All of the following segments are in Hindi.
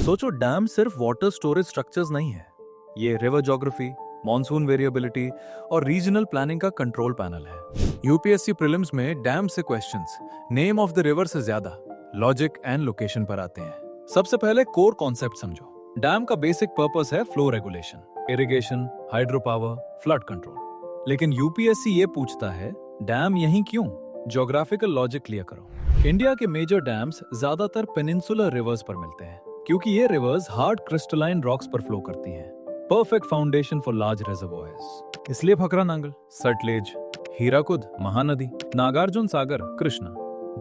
सोचो, डैम सिर्फ वाटर स्टोरेज स्ट्रक्चर्स नहीं है, ये रिवर ज्योग्राफी, मॉनसून वेरिएबिलिटी और रीजनल प्लानिंग का कंट्रोल पैनल है। यूपीएससी प्रीलिम्स में डैम से questions name of the river से ज्यादा लॉजिक एंड लोकेशन पर आते हैं। सबसे पहले कोर कॉन्सेप्ट समझो। डैम का बेसिक पर्पस है flow regulation, irrigation, hydro power, flood control. लेकिन यूपीएससी ये पूछता है, डैम यहीं क्यों? ज्योग्राफिकल लॉजिक क्लियर करो। इंडिया के मेजर डैम्स ज्यादातर पेनिनसुलर रिवर्स पर मिलते हैं, क्योंकि ये रिवर्स हार्ड क्रिस्टलाइन रॉक्स पर फ्लो करती हैं। Perfect foundation for large reservoirs. इसलिए फकरा नांगल, सटलेज, हीराकुद, महानदी, नागार्जुन सागर, कृष्णा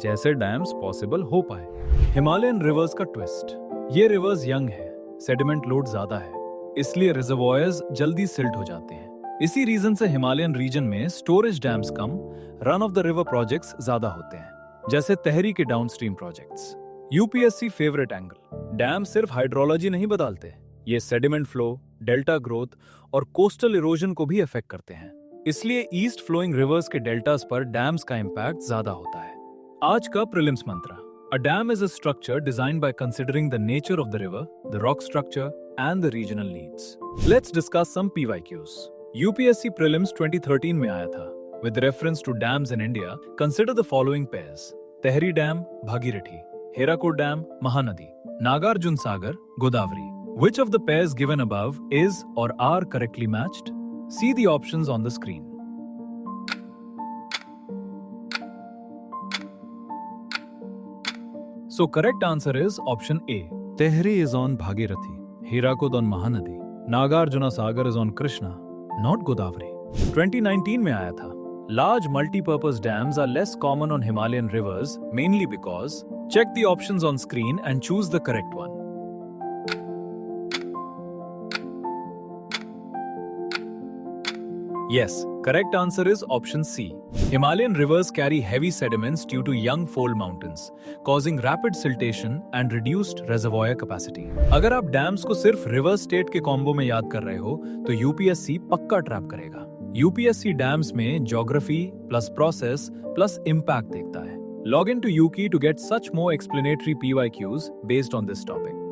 जैसे डैम्स पॉसिबल हो पाए। हिमालयन रिवर्स का ट्विस्ट, ये रिवर्स यंग है, सेडिमेंट लोड ज्यादा है, इसलिए रिजर्वॉयर्स जल्दी सिल्ट हो जाते हैं। इसी रीजन से हिमालयन रीजन में स्टोरेज डैम्स कम, run of the river projects ज्यादा होते हैं, जैसे तहरी के downstream projects. UPSC favourite angle, dam सिर्फ हाइड्रोलॉजी नहीं बदलते, ये सेडिमेंट फ्लो, डेल्टा ग्रोथ और कोस्टल इरोजन को भी अफेक्ट करते हैं। इसलिए ईस्ट फ्लोइंग रिवर्स के डेल्टास पर डैम्स का इंपैक्ट ज्यादा होता है। आज का प्रीलिम्स मंत्रा, a dam is a structure designed by considering the nature of the river, the rock structure and the regional needs. Let's discuss some PYQs. UPSC prelims 2013 में आया था। With reference to dams in India, consider the following pairs: Tehri dam, Bhagirathi; Hirakud dam, Mahanadi; Nagarjuna Sagar, Godavari. Which of the pairs given above is or are correctly matched? See the options on the screen. So correct answer is option A. Tehri is on Bhagirathi, Hirakud on Mahanadi, Nagarjuna Sagar is on Krishna, not Godavari. 2019 में आया था. Large multi-purpose dams are less common on Himalayan rivers, mainly because check the options on screen and choose the correct one. Yes, correct answer is option C. Himalayan rivers carry heavy sediments due to young fold mountains, causing rapid siltation and reduced reservoir capacity. अगर आप डैम्स को सिर्फ रिवर स्टेट के कॉम्बो में याद कर रहे हो, तो यूपीएससी पक्का ट्रैप करेगा। यूपीएससी डैम्स में geography plus process plus impact देखता है। Log in to Yuki to get such more explanatory PYQs based on this topic.